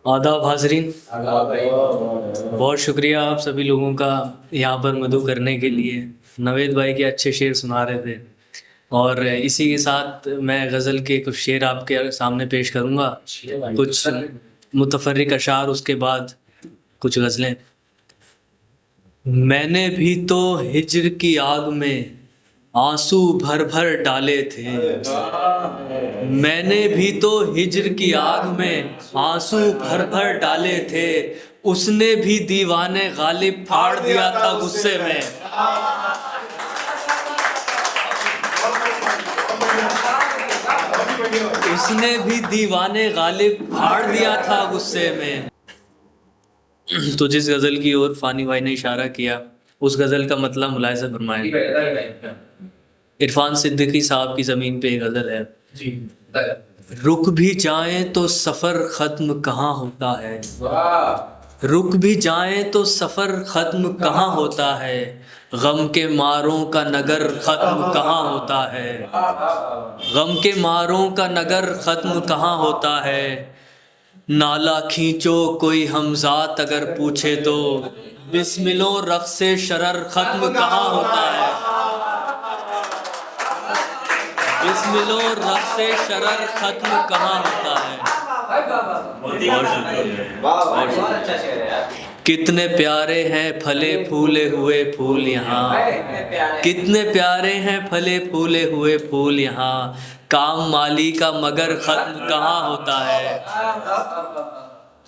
आदाब हाजरीन। बहुत शुक्रिया आप सभी लोगों का यहाँ पर मधु करने के लिए। नवेद भाई के अच्छे शेर सुना रहे थे और इसी के साथ मैं गज़ल के कुछ शेर आपके सामने पेश करूँगा। कुछ मुतफर्रिक अशार, उसके बाद कुछ गज़लें। मैंने भी तो हिज्र की आग में आंसू भर भर डाले थे। मैंने भी तो हिज्र की आग में आंसू भर भर डाले थे। उसने भी दीवाने गालिब फाड़ दिया था गुस्से में। उसने भी दीवाने गालिब फाड़ दिया था गुस्से में। तो जिस गज़ल की ओर फ़ानी भाई ने इशारा किया, उस गज़ल का मतलब मुलाहिज़ा फरमाएं। इरफान सिद्दीकी साहब की ज़मीन पे एक गज़ल है जी। रुक भी जाएं तो सफ़र ख़त्म कहाँ होता है। रुक भी जाएं तो सफ़र ख़त्म कहाँ होता है। गम के मारों का नगर ख़त्म कहाँ होता है। गम के मारों का नगर ख़त्म कहाँ होता है। नाला खींचो कोई हमज़ात अगर पूछे तो बिस्मिलो रक़्स शरर ख़त्म कहाँ होता है। बिस्मिलो रक़्स शरर ख़त्म कहाँ होता है। कितने प्यारे हैं फले फूले हुए फूल यहाँ। कितने प्यारे हैं फले फूले हुए फूल यहाँ। काम माली का मगर ख़त्म कहाँ होता है।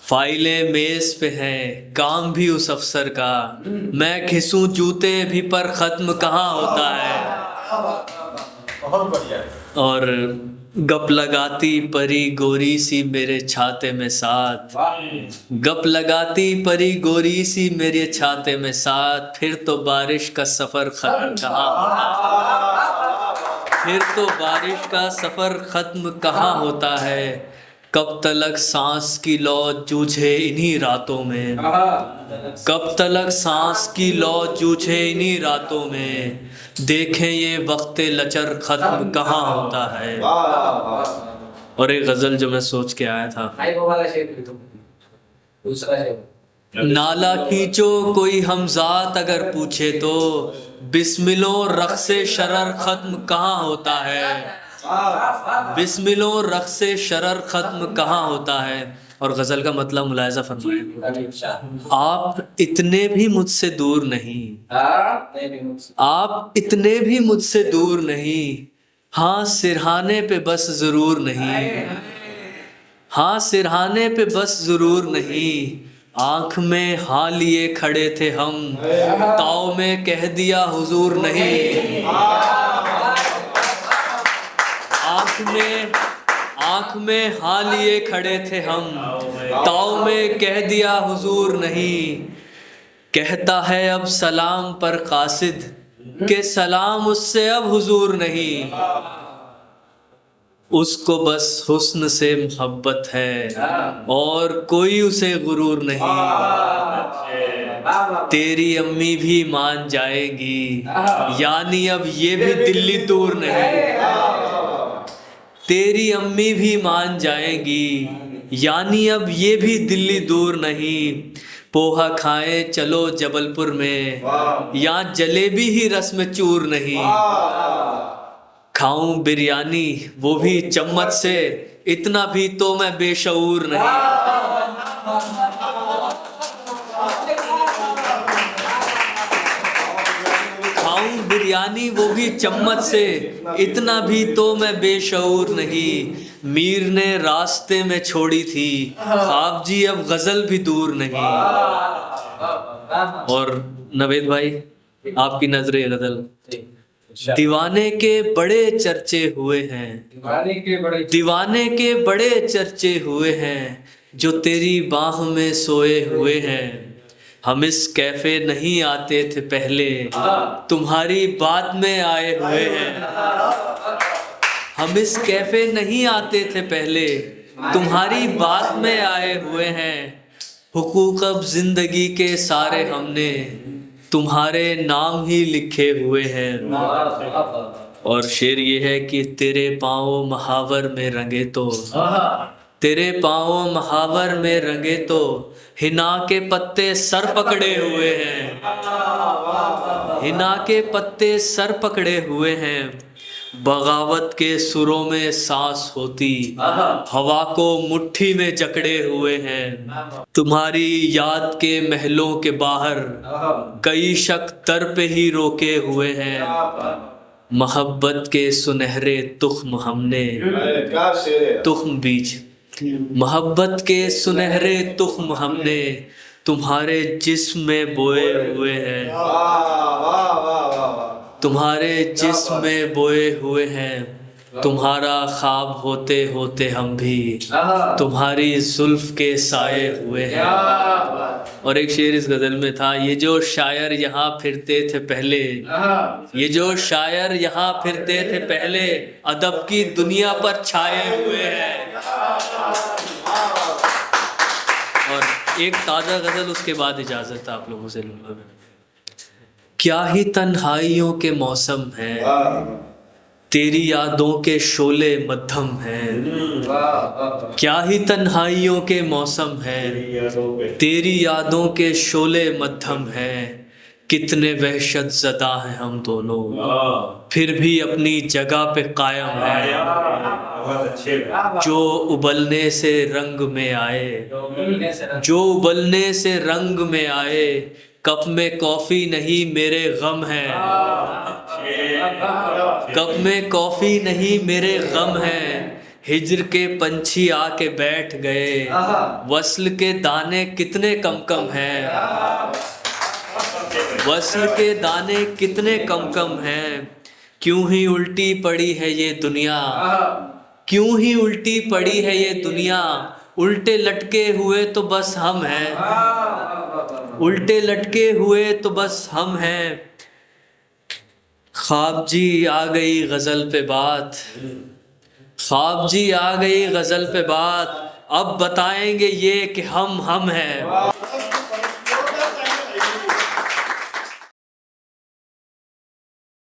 फाइलें मेज़ पे हैं काम भी उस अफसर का। मैं घिसूं जूते भी पर ख़त्म कहाँ होता है। और गप लगाती परी गोरी सी मेरे छाते में साथ। गप लगाती परी गोरी सी मेरे छाते में साथ। फिर तो बारिश का सफ़र ख़त्म कहाँ होता। फिर तो बारिश का सफ़र ख़त्म कहाँ होता है। कब तलक सांस की लौ जूझे इन्हीं रातों में। कब तलक सांस की लौ जूझे इन्हीं रातों में। देखें ये वक्त लचर ख़त्म कहाँ होता है। और एक गज़ल जो मैं सोच के आया था। नाला खींचो कोई हमज़ात अगर पूछे तो बिस्मिलो रक़्स शरर ख़त्म कहाँ होता है। बिस्मिलो रक़्स शरर ख़त्म कहाँ होता है। और गज़ल का मतलब मुलाहिज़ा फरमाएं। आप इतने भी मुझसे दूर नहीं। आप इतने भी मुझसे दूर नहीं। हाँ सिरहाने पे बस ज़रूर नहीं। हाँ सिरहाने पे बस ज़रूर नहीं। आँख में हाँ लिए खड़े थे हम ताव में कह दिया हुजूर नहीं। आँख में हाँ लिए खड़े थे हम ताव में कह दिया हुजूर नहीं। कहता है अब सलाम पर कासिद के सलाम उससे अब हुजूर नहीं। उसको बस हुस्न से मोहब्बत है और कोई उसे गुरूर नहीं। तेरी अम्मी भी मान जाएगी यानी अब ये भी दिल्ली दूर नहीं। तेरी अम्मी भी मान जाएगी यानी अब ये भी दिल्ली दूर नहीं। पोहा खाए चलो जबलपुर में यहाँ जलेबी ही रस में चूर नहीं। खाऊं बिरयानी वो भी चम्मच से इतना भी तो मैं बेशऊर नहीं। खाऊं बिरयानी वो भी चम्मच से इतना भी तो मैं बेशऊर नहीं। मीर ने रास्ते में छोड़ी थी ख्वाब जी अब गज़ल भी दूर नहीं। और नवेद भाई आपकी नजरे गज़ल। दीवाने के बड़े चर्चे हुए हैं। दीवाने के बड़े चर्चे हुए हैं जो तेरी बाह में सोए हुए हैं। हम इस कैफे नहीं आते थे पहले तुम्हारी बात में आए हुए हैं। हम इस कैफे नहीं आते थे पहले तुम्हारी बात में आए हुए हैं। हुकूक अब जिंदगी के सारे हमने तुम्हारे नाम ही लिखे हुए हैं। और शेर ये है कि तेरे पाँव महावर में रंगे तो तेरे पाँव महावर में रंगे तो हिना के पत्ते सर पकड़े हुए हैं, हिना के पत्ते सर पकड़े हुए हैं। बगावत के सुरों में सांस होती, हवा को मुट्ठी में जकड़े हुए हैं। तुम्हारी याद के महलों के बाहर कई शक दर पे ही रोके हुए हैं। मोहब्बत के सुनहरे तुख्म हमने, तुख्म बीज, मोहब्बत के सुनहरे तुख्म हमने तुम्हारे जिस्म में बोए हुए हैं, तुम्हारे जिस्म में बोए हुए हैं। तुम्हारा ख्वाब होते होते हम भी तुम्हारी जुल्फ के साए हुए हैं। और एक शेर इस गजल में था, ये जो शायर यहाँ फिरते थे पहले, ये जो शायर यहाँ फिरते थे पहले, अदब की दुनिया पर छाए हुए हैं। और एक ताज़ा गजल उसके बाद इजाज़त आप लोगों से लूँगा। क्या ही तन्हाइयों के मौसम हैं, तेरी यादों के शोले मध्यम हैं। क्या ही तन्हाइयों के मौसम हैं, तेरी यादों के शोले मध्यम हैं। कितने वहशत ज़दा हैं हम दोनों, फिर भी अपनी जगह पे कायम हैं। जो उबलने से रंग में आए, जो उबलने से रंग में आए, कप में कॉफ़ी नहीं मेरे गम है, कप में कॉफ़ी नहीं मेरे गम है। हिज्र के पंछी आके बैठ गए, वस्ल के दाने कितने कम कम हैं, वस्ल के दाने कितने कम कम हैं। क्यों ही उल्टी पड़ी है ये दुनिया, क्यों ही उल्टी पड़ी है ये दुनिया। उल्टे लटके हुए तो बस हम हैं, उल्टे लटके हुए तो बस हम हैं। ख्वाब जी आ गई गज़ल पे बात, ख्वाब जी आ गई गज़ल पे बात, अब बताएंगे ये कि हम हैं।